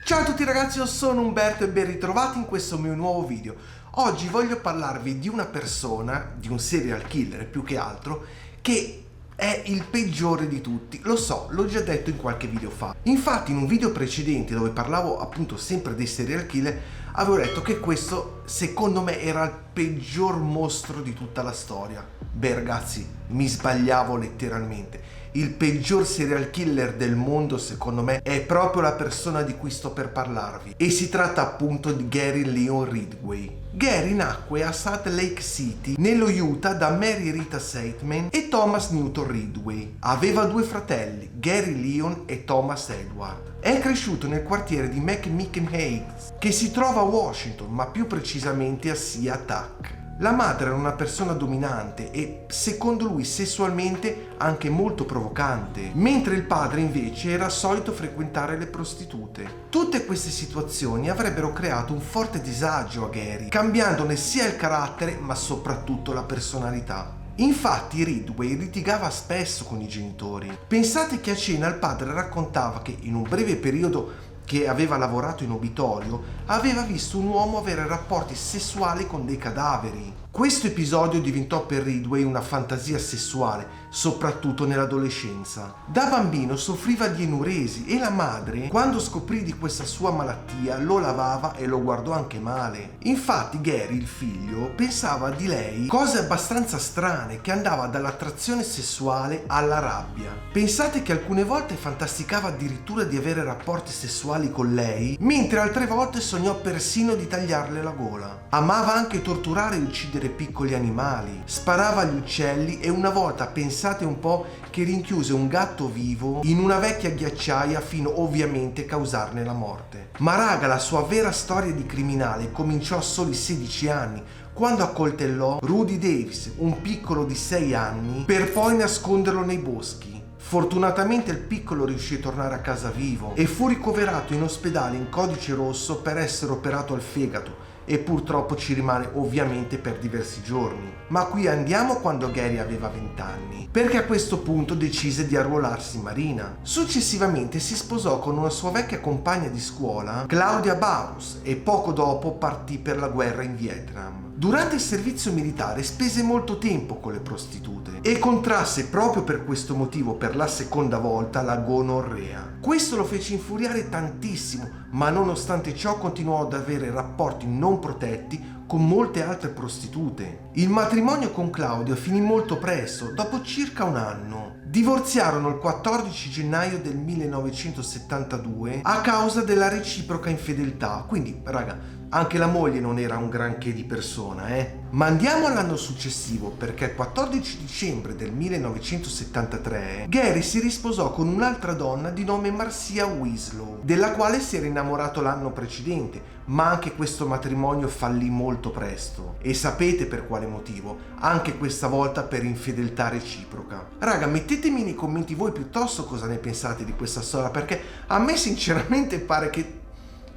Ciao a tutti ragazzi, io sono Umberto e ben ritrovati in questo mio nuovo video. Oggi voglio parlarvi di una persona, di un serial killer più che altro, che è il peggiore di tutti. Lo so, l'ho già detto in qualche video fa. Infatti in un video precedente dove parlavo appunto sempre dei serial killer, avevo detto che questo secondo me era il peggior mostro di tutta la storia. Beh ragazzi, mi sbagliavo letteralmente. Il peggior serial killer del mondo secondo me è proprio la persona di cui sto per parlarvi, e si tratta appunto di Gary Leon Ridgway. Gary nacque a Salt Lake City, nello Utah, da Mary Rita Seidman e Thomas Newton Ridgway. Aveva due fratelli, Gary Leon e Thomas Edward. È cresciuto nel quartiere di McMicken Heights, che si trova a Washington, ma più precisamente a SeaTac. La madre era una persona dominante e, secondo lui, sessualmente anche molto provocante, mentre il padre invece era solito frequentare le prostitute. Tutte queste situazioni avrebbero creato un forte disagio a Gary, cambiandone sia il carattere ma soprattutto la personalità. Infatti Ridgway litigava spesso con i genitori. Pensate che a cena il padre raccontava che in un breve periodo che aveva lavorato in obitorio, aveva visto un uomo avere rapporti sessuali con dei cadaveri. Questo episodio diventò per Ridgway una fantasia sessuale, soprattutto nell'adolescenza. Da bambino soffriva di enuresi e la madre, quando scoprì di questa sua malattia, lo lavava e lo guardò anche male. Infatti Gary, il figlio, pensava di lei cose abbastanza strane, che andava dall'attrazione sessuale alla rabbia. Pensate che alcune volte fantasticava addirittura di avere rapporti sessuali con lei, mentre altre volte sognò persino di tagliarle la gola. Amava anche torturare e uccidere piccoli animali, sparava agli uccelli e una volta, pensate un po', che rinchiuse un gatto vivo in una vecchia ghiacciaia fino ovviamente a causarne la morte. Ma raga, la sua vera storia di criminale cominciò a soli 16 anni, quando accoltellò Rudy Davis, un piccolo di 6 anni, per poi nasconderlo nei boschi. Fortunatamente il piccolo riuscì a tornare a casa vivo e fu ricoverato in ospedale in codice rosso per essere operato al fegato, e purtroppo ci rimane ovviamente per diversi giorni. Ma qui andiamo quando Gary aveva 20 anni, perché a questo punto decise di arruolarsi in marina. Successivamente si sposò con una sua vecchia compagna di scuola, Claudia Barus, e poco dopo partì per la guerra in Vietnam. Durante il servizio militare spese molto tempo con le prostitute e contrasse proprio per questo motivo per la seconda volta la gonorrea. Questo lo fece infuriare tantissimo, ma nonostante ciò continuò ad avere rapporti non protetti con molte altre prostitute. Il matrimonio con Claudio finì molto presto, dopo circa un anno. Divorziarono il 14 gennaio del 1972 a causa della reciproca infedeltà, quindi raga, anche la moglie non era un granché di persona, Ma andiamo all'anno successivo, perché il 14 dicembre del 1973 Gary si risposò con un'altra donna di nome Marcia Winslow, della quale si era innamorato l'anno precedente, ma anche questo matrimonio fallì molto presto. E sapete per quale motivo? Anche questa volta per infedeltà reciproca. Raga, mettetemi nei commenti voi piuttosto cosa ne pensate di questa storia, perché a me sinceramente pare che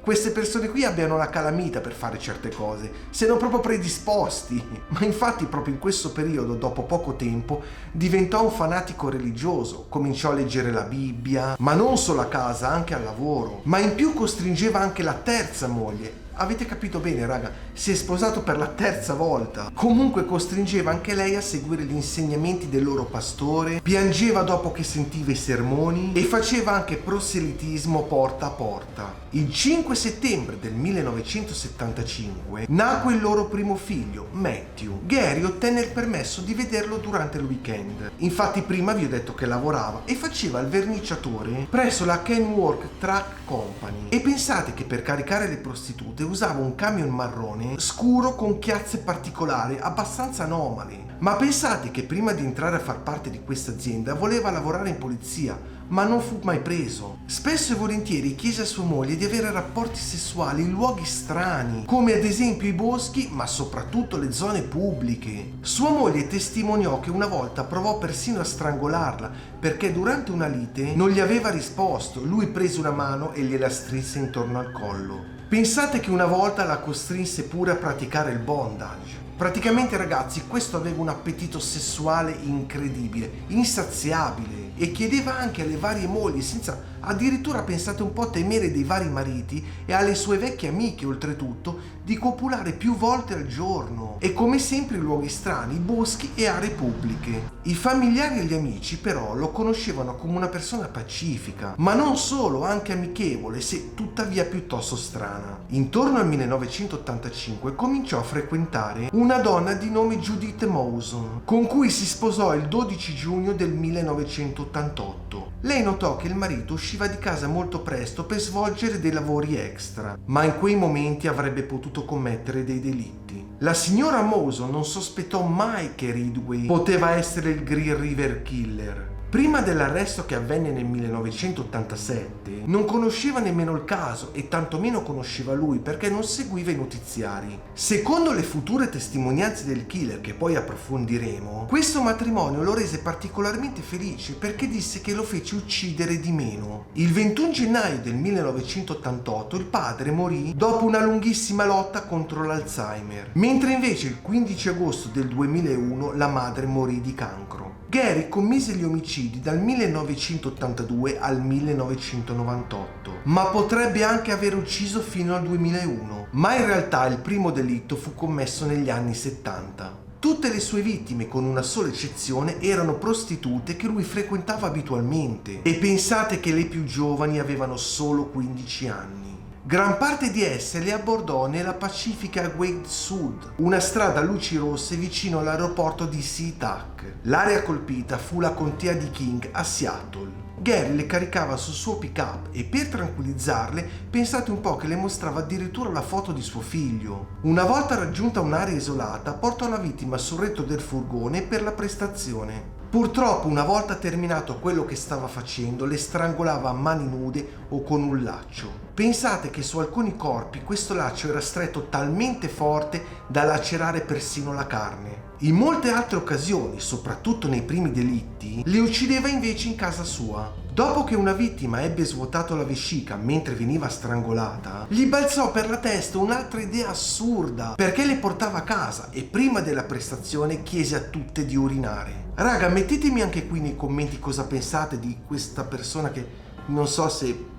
queste persone qui abbiano la calamita per fare certe cose, siano proprio predisposti. Ma infatti proprio in questo periodo, dopo poco tempo, diventò un fanatico religioso, cominciò a leggere la Bibbia, ma non solo a casa, anche al lavoro. Ma in più costringeva anche la terza moglie. Avete capito bene raga, si è sposato per la terza volta. Comunque costringeva anche lei a seguire gli insegnamenti del loro pastore, piangeva dopo che sentiva i sermoni e faceva anche proselitismo porta a porta. Il 5 settembre del 1975 nacque il loro primo figlio, Matthew. Gary ottenne il permesso di vederlo durante il weekend. Infatti prima vi ho detto che lavorava e faceva il verniciatore presso la Kenworth Truck Company. E pensate che per caricare le prostitute usava un camion marrone scuro con chiazze particolari abbastanza anomali. Ma pensate che prima di entrare a far parte di questa azienda voleva lavorare in polizia, ma non fu mai preso. Spesso e volentieri chiese a sua moglie di avere rapporti sessuali in luoghi strani, come ad esempio i boschi, ma soprattutto le zone pubbliche. Sua moglie testimoniò che una volta provò persino a strangolarla, perché durante una lite non gli aveva risposto. Lui prese una mano e gliela strinse intorno al collo. Pensate che una volta la costrinse pure a praticare il bondage. Praticamente ragazzi, questo aveva un appetito sessuale incredibile, insaziabile, e chiedeva anche alle varie mogli, senza addirittura, pensate un po', temere dei vari mariti, e alle sue vecchie amiche oltretutto, di copulare più volte al giorno, e come sempre in luoghi strani, boschi e aree pubbliche. I familiari e gli amici però lo conoscevano come una persona pacifica, ma non solo, anche amichevole, se tuttavia piuttosto strana. Intorno al 1985 cominciò a frequentare una donna di nome Judith Mawson, con cui si sposò il 12 giugno del 1988. Lei notò che il marito usciva di casa molto presto per svolgere dei lavori extra, ma in quei momenti avrebbe potuto commettere dei delitti. La signora Mawson non sospettò mai che Ridgway poteva essere il Green River Killer. Prima dell'arresto, che avvenne nel 1987, non conosceva nemmeno il caso e tantomeno conosceva lui, perché non seguiva i notiziari. Secondo le future testimonianze del killer, che poi approfondiremo, questo matrimonio lo rese particolarmente felice perché disse che lo fece uccidere di meno. Il 21 gennaio del 1988 il padre morì dopo una lunghissima lotta contro l'Alzheimer, mentre invece il 15 agosto del 2001 la madre morì di cancro. Gary commise gli omicidi dal 1982 al 1998, ma potrebbe anche aver ucciso fino al 2001, ma in realtà il primo delitto fu commesso negli anni 70. Tutte le sue vittime, con una sola eccezione, erano prostitute che lui frequentava abitualmente, e pensate che le più giovani avevano solo 15 anni. Gran parte di esse le abbordò nella Pacific Wade Sud, una strada a luci rosse vicino all'aeroporto di SeaTac. L'area colpita fu la contea di King a Seattle. Gary le caricava sul suo pick-up e, per tranquillizzarle, pensate un po' che le mostrava addirittura la foto di suo figlio. Una volta raggiunta un'area isolata, portò la vittima sul retro del furgone per la prestazione. Purtroppo, una volta terminato quello che stava facendo, le strangolava a mani nude o con un laccio. Pensate che su alcuni corpi questo laccio era stretto talmente forte da lacerare persino la carne. In molte altre occasioni, soprattutto nei primi delitti, le uccideva invece in casa sua. Dopo che una vittima ebbe svuotato la vescica mentre veniva strangolata, gli balzò per la testa un'altra idea assurda, perché le portava a casa e prima della prestazione chiese a tutte di urinare. Raga, mettetemi anche qui nei commenti cosa pensate di questa persona, che non so se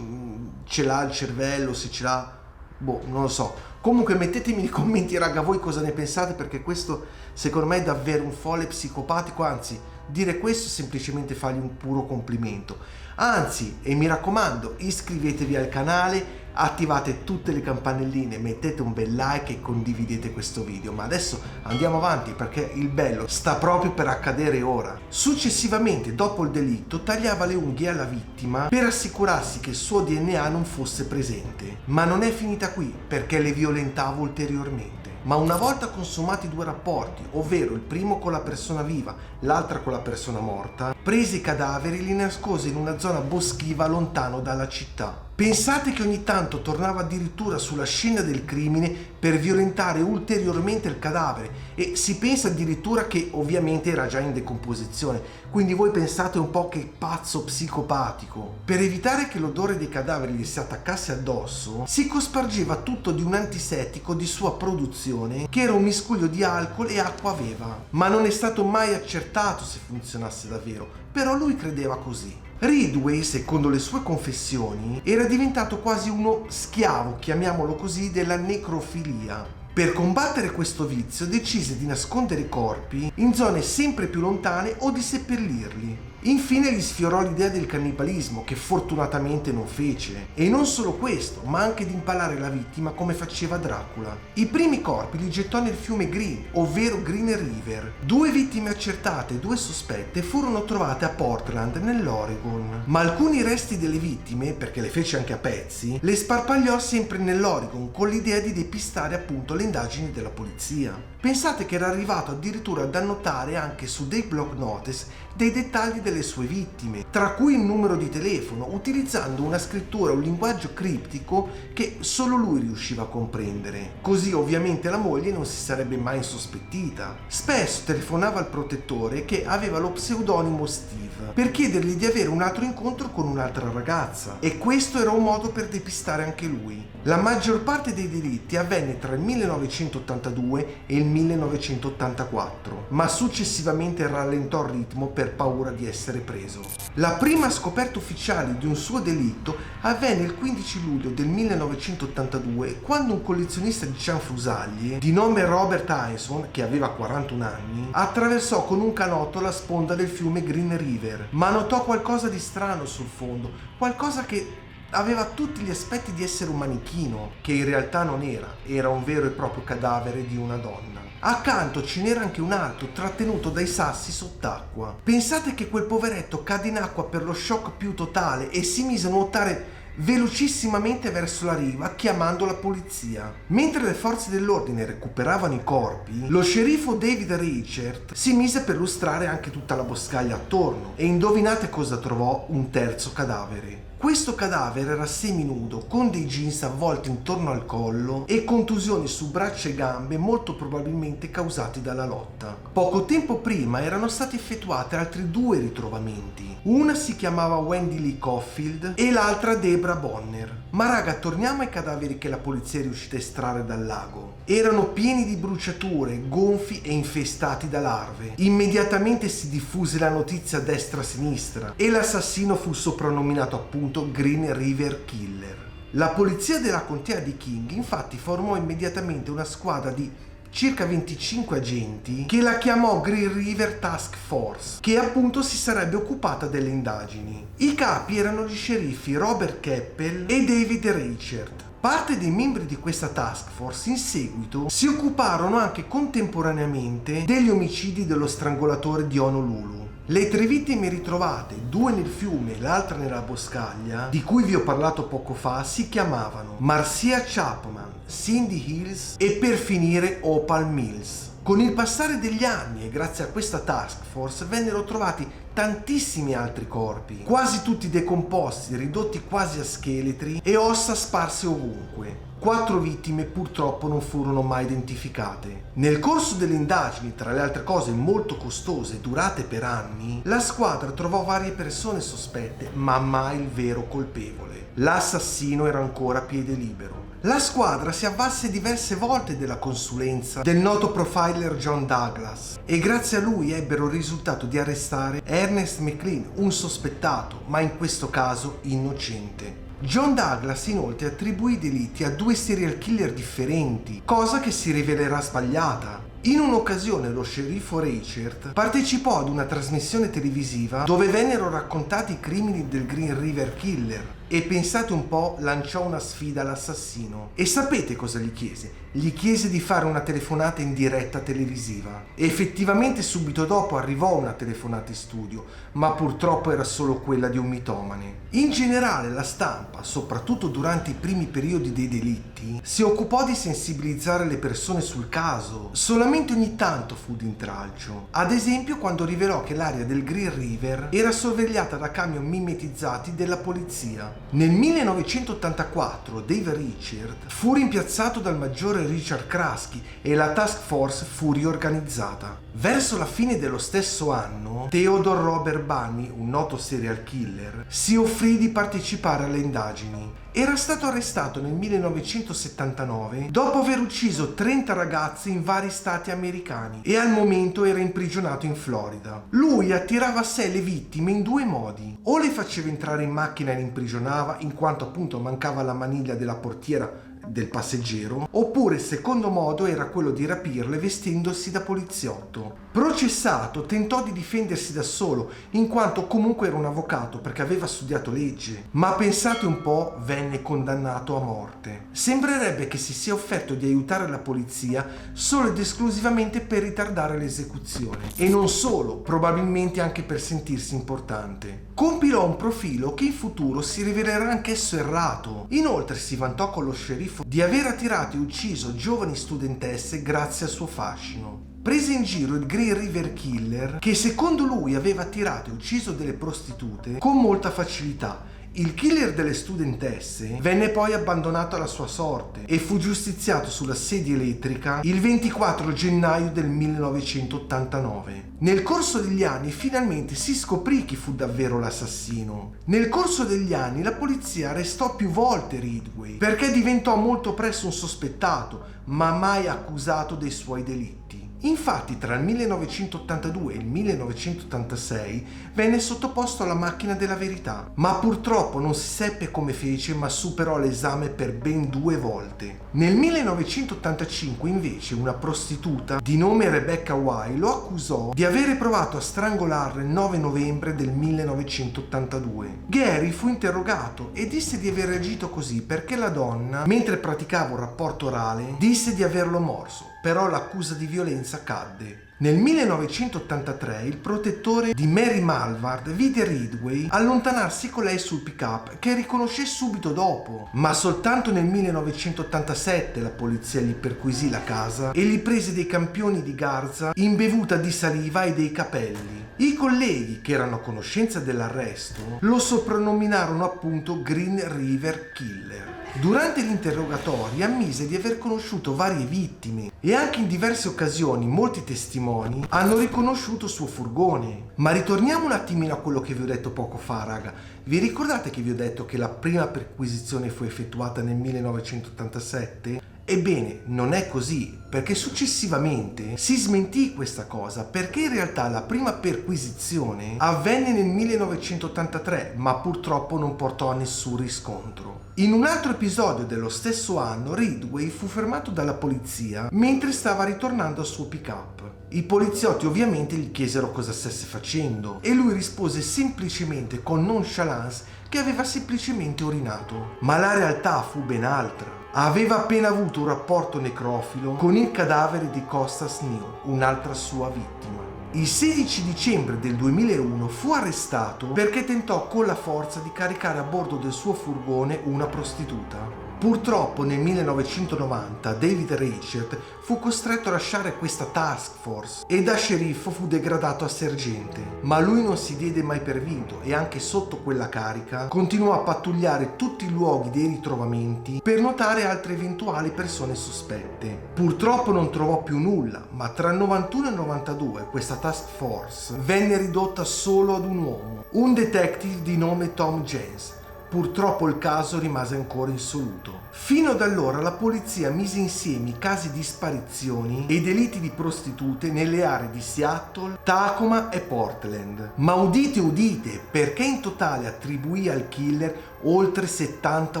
ce l'ha il cervello, se ce l'ha, boh, non lo so. Comunque mettetemi nei commenti, raga, voi cosa ne pensate, perché questo secondo me è davvero un folle psicopatico. Anzi, dire questo è semplicemente fargli un puro complimento. Anzi, e mi raccomando, iscrivetevi al canale, attivate tutte le campanelline, mettete un bel like e condividete questo video. Ma adesso andiamo avanti, perché il bello sta proprio per accadere ora. Successivamente, dopo il delitto, tagliava le unghie alla vittima per assicurarsi che il suo DNA non fosse presente. Ma non è finita qui, perché le violentava ulteriormente. Ma una volta consumati 2 rapporti, ovvero il primo con la persona viva, l'altra con la persona morta, prese i cadaveri e li nascose in una zona boschiva lontano dalla città. Pensate che ogni tanto tornava addirittura sulla scena del crimine per violentare ulteriormente il cadavere, e si pensa addirittura che ovviamente era già in decomposizione, quindi voi pensate un po' che pazzo psicopatico. Per evitare che l'odore dei cadaveri gli si attaccasse addosso, si cospargeva tutto di un antisettico di sua produzione, che era un miscuglio di alcol e acqua aveva, ma non è stato mai accertato se funzionasse davvero, però lui credeva così. Ridgway, secondo le sue confessioni, era diventato quasi uno schiavo, chiamiamolo così, della necrofilia. Per combattere questo vizio decise di nascondere i corpi in zone sempre più lontane o di seppellirli. Infine gli sfiorò l'idea del cannibalismo, che fortunatamente non fece. E non solo questo, ma anche di impalare la vittima come faceva Dracula. I primi corpi li gettò nel fiume Green, ovvero Green River. 2 vittime accertate e 2 sospette furono trovate a Portland, nell'Oregon. Ma alcuni resti delle vittime, perché le fece anche a pezzi, le sparpagliò sempre nell'Oregon, con l'idea di depistare appunto le indagini della polizia. Pensate che era arrivato addirittura ad annotare anche su dei block notice dei dettagli delle sue vittime, tra cui il numero di telefono, utilizzando una scrittura, un linguaggio criptico che solo lui riusciva a comprendere. Così ovviamente la moglie non si sarebbe mai insospettita. Spesso telefonava al protettore, che aveva lo pseudonimo Steve, per chiedergli di avere un altro incontro con un'altra ragazza, e questo era un modo per depistare anche lui. La maggior parte dei delitti avvenne tra il 1982 e il 1984, ma successivamente rallentò il ritmo per paura di essere preso. La prima scoperta ufficiale di un suo delitto avvenne il 15 luglio del 1982, quando un collezionista di cianfrusaglie di nome Robert Hyson, che aveva 41 anni, attraversò con un canotto la sponda del fiume Green River, ma notò qualcosa di strano sul fondo, qualcosa che aveva tutti gli aspetti di essere un manichino, che in realtà non era un vero e proprio cadavere di una donna. Accanto ce n'era anche un altro, trattenuto dai sassi sott'acqua. Pensate che quel poveretto cadde in acqua per lo shock più totale e si mise a nuotare velocissimamente verso la riva, chiamando la polizia. Mentre le forze dell'ordine recuperavano i corpi, lo sceriffo David Richard si mise a perlustrare anche tutta la boscaglia attorno, e indovinate cosa trovò? Un terzo cadavere. Questo cadavere era seminudo, con dei jeans avvolti intorno al collo e contusioni su braccia e gambe, molto probabilmente causati dalla lotta. Poco tempo prima erano stati effettuati altri 2 ritrovamenti. Una si chiamava Wendy Lee Caulfield e l'altra Debra Bonner. Ma raga, torniamo ai cadaveri che la polizia è riuscita a estrarre dal lago. Erano pieni di bruciature, gonfi e infestati da larve. Immediatamente si diffuse la notizia a destra-sinistra e l'assassino fu soprannominato appunto Green River Killer. La polizia della contea di King infatti formò immediatamente una squadra di circa 25 agenti che la chiamò Green River Task Force, che appunto si sarebbe occupata delle indagini. I capi erano gli sceriffi Robert Keppel e David Richard. Parte dei membri di questa task force in seguito si occuparono anche contemporaneamente degli omicidi dello strangolatore di Honolulu. Le 3 vittime ritrovate, 2 nel fiume e l'altra nella boscaglia, di cui vi ho parlato poco fa, si chiamavano Marcia Chapman, Cindy Hills e per finire Opal Mills. Con il passare degli anni e grazie a questa task force vennero trovati tantissimi altri corpi, quasi tutti decomposti, ridotti quasi a scheletri e ossa sparse ovunque. 4 vittime purtroppo non furono mai identificate. Nel corso delle indagini, tra le altre cose molto costose, durate per anni, la squadra trovò varie persone sospette, ma mai il vero colpevole. L'assassino era ancora a piede libero. La squadra si avvalse diverse volte della consulenza del noto profiler John Douglas e grazie a lui ebbero il risultato di arrestare Ernest McLean, un sospettato, ma in questo caso innocente. John Douglas inoltre attribuì i delitti a 2 serial killer differenti, cosa che si rivelerà sbagliata. In un'occasione lo sceriffo Richard partecipò ad una trasmissione televisiva dove vennero raccontati i crimini del Green River Killer e pensate un po', lanciò una sfida all'assassino. E sapete cosa gli chiese? Gli chiese di fare una telefonata in diretta televisiva. E effettivamente subito dopo arrivò una telefonata in studio, ma purtroppo era solo quella di un mitomane. In generale la stampa, soprattutto durante i primi periodi dei delitti, si occupò di sensibilizzare le persone sul caso. Solamente ogni tanto fu d'intralcio. Ad esempio quando rivelò che l'area del Green River era sorvegliata da camion mimetizzati della polizia. Nel 1984 Dave Richard fu rimpiazzato dal maggiore Richard Krasky e la task force fu riorganizzata. Verso la fine dello stesso anno, Theodore Robert Bunny, un noto serial killer, si offrì di partecipare alle indagini. Era stato arrestato nel 1979 dopo aver ucciso 30 ragazze in vari stati americani e al momento era imprigionato in Florida. Lui attirava a sé le vittime in 2 modi: o le faceva entrare in macchina e le imprigionava in quanto appunto mancava la maniglia della portiera del passeggero, oppure il secondo modo era quello di rapirle vestendosi da poliziotto. Processato, tentò di difendersi da solo, in quanto comunque era un avvocato perché aveva studiato legge, ma pensate un po', venne condannato a morte. Sembrerebbe che si sia offerto di aiutare la polizia solo ed esclusivamente per ritardare l'esecuzione, e non solo, probabilmente anche per sentirsi importante. Compilò un profilo che in futuro si rivelerà anch'esso errato. Inoltre si vantò con lo sceriffo di aver attirato e ucciso giovani studentesse grazie al suo fascino. Prese in giro il Green River Killer, che secondo lui aveva attirato e ucciso delle prostitute con molta facilità. Il killer delle studentesse venne poi abbandonato alla sua sorte e fu giustiziato sulla sedia elettrica il 24 gennaio del 1989. Nel corso degli anni finalmente si scoprì chi fu davvero l'assassino. Nel corso degli anni la polizia arrestò più volte Ridgway perché diventò molto presto un sospettato, ma mai accusato dei suoi delitti. Infatti tra il 1982 e il 1986 venne sottoposto alla macchina della verità, ma purtroppo non si seppe come fece, ma superò l'esame per ben 2 volte. Nel 1985 invece una prostituta di nome Rebecca Wye lo accusò di avere provato a strangolarla il 9 novembre del 1982. Gary fu interrogato e disse di aver agito così perché la donna, mentre praticava un rapporto orale, disse di averlo morso. Però l'accusa di violenza cadde. Nel 1983 il protettore di Mary Malvard vide Ridgway allontanarsi con lei sul pick-up, che riconoscé subito dopo, ma soltanto nel 1987 la polizia gli perquisì la casa e gli prese dei campioni di garza imbevuta di saliva e dei capelli. I colleghi, che erano a conoscenza dell'arresto, lo soprannominarono appunto Green River Killer. Durante gli interrogatori ammise di aver conosciuto varie vittime e anche in diverse occasioni molti testimoni hanno riconosciuto il suo furgone. Ma ritorniamo un attimino a quello che vi ho detto poco fa, raga. Vi ricordate che vi ho detto che la prima perquisizione fu effettuata nel 1987? Ebbene, non è così, perché successivamente si smentì questa cosa, perché in realtà la prima perquisizione avvenne nel 1983, ma purtroppo non portò a nessun riscontro. In un altro episodio dello stesso anno, Ridgway fu fermato dalla polizia mentre stava ritornando al suo pick-up. I poliziotti ovviamente gli chiesero cosa stesse facendo e lui rispose semplicemente con nonchalance che aveva semplicemente urinato. Ma la realtà fu ben altra. Aveva appena avuto un rapporto necrofilo con il cadavere di Costas New, un'altra sua vittima. Il 16 dicembre del 2001 fu arrestato perché tentò con la forza di caricare a bordo del suo furgone una prostituta. Purtroppo nel 1990 David Richard fu costretto a lasciare questa task force e da sceriffo fu degradato a sergente, ma lui non si diede mai per vinto e anche sotto quella carica continuò a pattugliare tutti i luoghi dei ritrovamenti per notare altre eventuali persone sospette. Purtroppo non trovò più nulla, ma tra il 91 e il 92 questa task force venne ridotta solo ad un uomo, un detective di nome Tom Jens. Purtroppo il caso rimase ancora insoluto. Fino ad allora la polizia mise insieme i casi di sparizioni e delitti di prostitute nelle aree di Seattle, Tacoma e Portland. Ma udite udite, perché in totale attribuì al killer oltre 70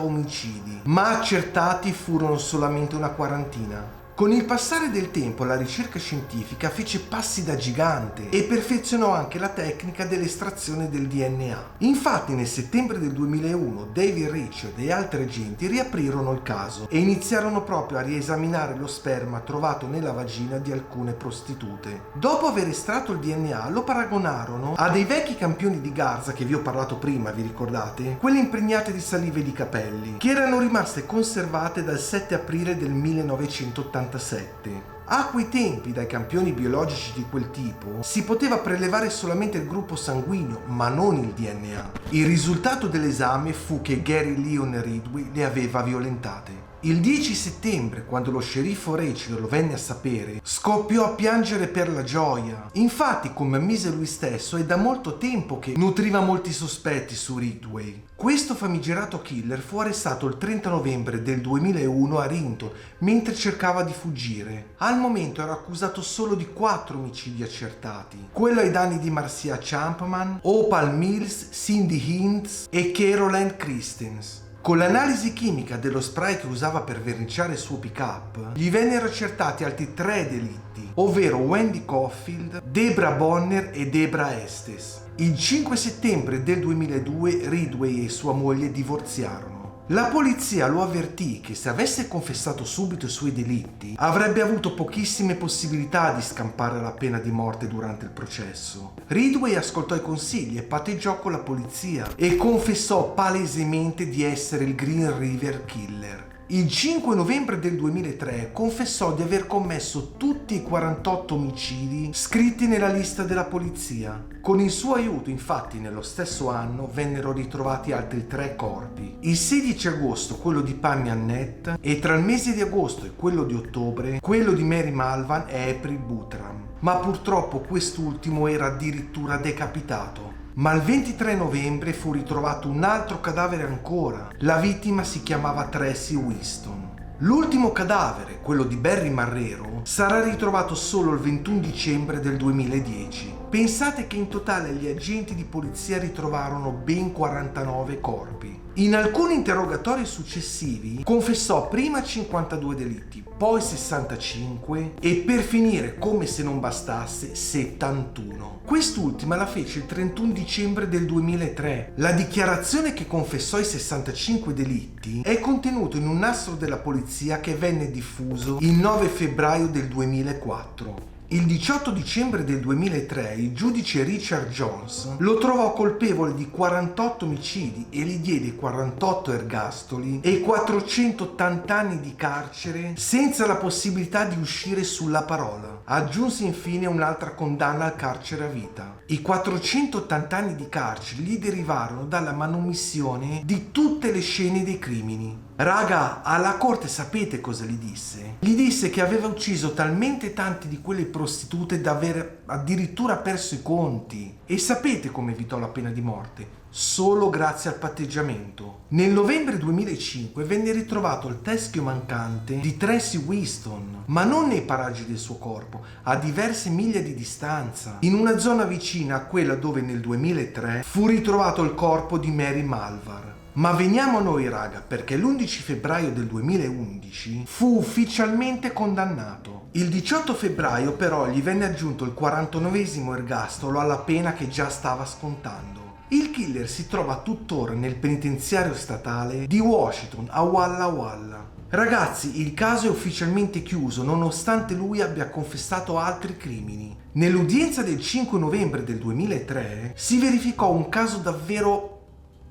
omicidi, ma accertati furono solamente una quarantina. Con il passare del tempo la ricerca scientifica fece passi da gigante e perfezionò anche la tecnica dell'estrazione del DNA. Infatti nel settembre del 2001 David Richard e altri agenti riaprirono il caso e iniziarono proprio a riesaminare lo sperma trovato nella vagina di alcune prostitute. Dopo aver estratto il DNA lo paragonarono a dei vecchi campioni di garza che vi ho parlato prima, vi ricordate? Quelle impregnate di saliva e di capelli, che erano rimaste conservate dal 7 aprile del 1987. A quei tempi, dai campioni biologici di quel tipo, si poteva prelevare solamente il gruppo sanguigno, ma non il DNA. Il risultato dell'esame fu che Gary Leon Ridgway le aveva violentate. Il 10 settembre, quando lo sceriffo Rachel lo venne a sapere, scoppiò a piangere per la gioia. Infatti, come ammise lui stesso, è da molto tempo che nutriva molti sospetti su Ridgway. Questo famigerato killer fu arrestato il 30 novembre del 2001 a Renton mentre cercava di fuggire. Al momento era accusato solo di 4 omicidi accertati: quello ai danni di Marcia Champman, Opal Mills, Cindy Hintz e Caroline Christens. Con l'analisi chimica dello spray che usava per verniciare il suo pick-up, gli vennero accertati altri 3 delitti, ovvero Wendy Caulfield, Debra Bonner e Debra Estes. Il 5 settembre del 2002 Ridgway e sua moglie divorziarono. La polizia lo avvertì che se avesse confessato subito i suoi delitti avrebbe avuto pochissime possibilità di scampare la pena di morte durante il processo. Ridgway ascoltò i consigli e patteggiò con la polizia e confessò palesemente di essere il Green River Killer. Il 5 novembre del 2003 confessò di aver commesso tutti i 48 omicidi scritti nella lista della polizia. Con il suo aiuto, infatti, nello stesso anno vennero ritrovati altri 3 corpi. Il 16 agosto quello di Pammy Annette e tra il mese di agosto e quello di ottobre quello di Mary Malvan e April Buttram. Ma purtroppo quest'ultimo era addirittura decapitato. Ma il 23 novembre fu ritrovato un altro cadavere ancora. La vittima si chiamava Tracy Winston. L'ultimo cadavere, quello di Barry Marrero, sarà ritrovato solo il 21 dicembre del 2010. Pensate che in totale gli agenti di polizia ritrovarono ben 49 corpi. In alcuni interrogatori successivi confessò prima 52 delitti, poi 65 e per finire, come se non bastasse, 71. Quest'ultima la fece il 31 dicembre del 2003. La dichiarazione che confessò i 65 delitti è contenuta in un nastro della polizia che venne diffuso il 9 febbraio del 2004. Il 18 dicembre del 2003 il giudice Richard Jones lo trovò colpevole di 48 omicidi e gli diede 48 ergastoli e 480 anni di carcere senza la possibilità di uscire sulla parola. Aggiunse infine un'altra condanna al carcere a vita. I 480 anni di carcere gli derivarono dalla manomissione di tutte le scene dei crimini. Raga, alla corte sapete cosa gli disse? Gli disse che aveva ucciso talmente tante di quelle prostitute da aver addirittura perso i conti. E sapete come evitò la pena di morte? Solo grazie al patteggiamento. Nel novembre 2005 venne ritrovato il teschio mancante di Tracy Winston, ma non nei paraggi del suo corpo, a diverse miglia di distanza, in una zona vicina a quella dove nel 2003 fu ritrovato il corpo di Mary Malvan. Ma veniamo a noi raga, perché l'11 febbraio del 2011 fu ufficialmente condannato. Il 18 febbraio però gli venne aggiunto il 49esimo ergastolo alla pena che già stava scontando. Il killer si trova tuttora nel penitenziario statale di Washington a Walla Walla. Ragazzi, il caso è ufficialmente chiuso nonostante lui abbia confessato altri crimini. Nell'udienza del 5 novembre del 2003 si verificò un caso davvero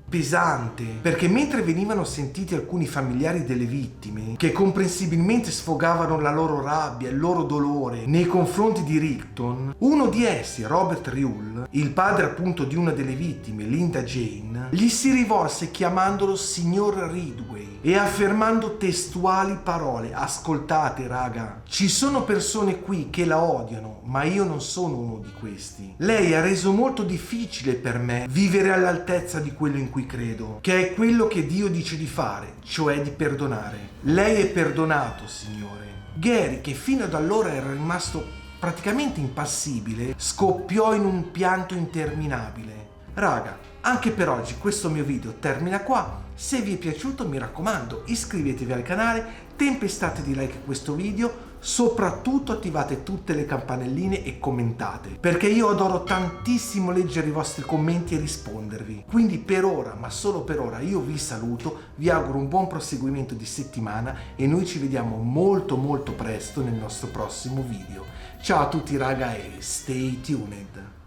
pesante, perché mentre venivano sentiti alcuni familiari delle vittime che comprensibilmente sfogavano la loro rabbia e il loro dolore nei confronti di Richton, uno di essi, Robert Rule, il padre appunto di una delle vittime, Linda Jane, gli si rivolse chiamandolo signor Ridway e affermando testuali parole: ascoltate raga, ci sono persone qui che la odiano, ma io non sono uno di questi. Lei ha reso molto difficile per me vivere all'altezza di quello in cui credo, che è quello che Dio dice di fare, cioè di perdonare. Lei è perdonato, Signore. Gary, che fino ad allora era rimasto praticamente impassibile, scoppiò in un pianto interminabile. Raga, anche per oggi questo mio video termina qua. Se vi è piaciuto, mi raccomando, iscrivetevi al canale, tempestate di like questo video, soprattutto attivate tutte le campanelline e commentate, perché io adoro tantissimo leggere i vostri commenti e rispondervi. Quindi per ora, ma solo per ora, io vi saluto, vi auguro un buon proseguimento di settimana e noi ci vediamo molto presto nel nostro prossimo video. Ciao a tutti raga e stay tuned!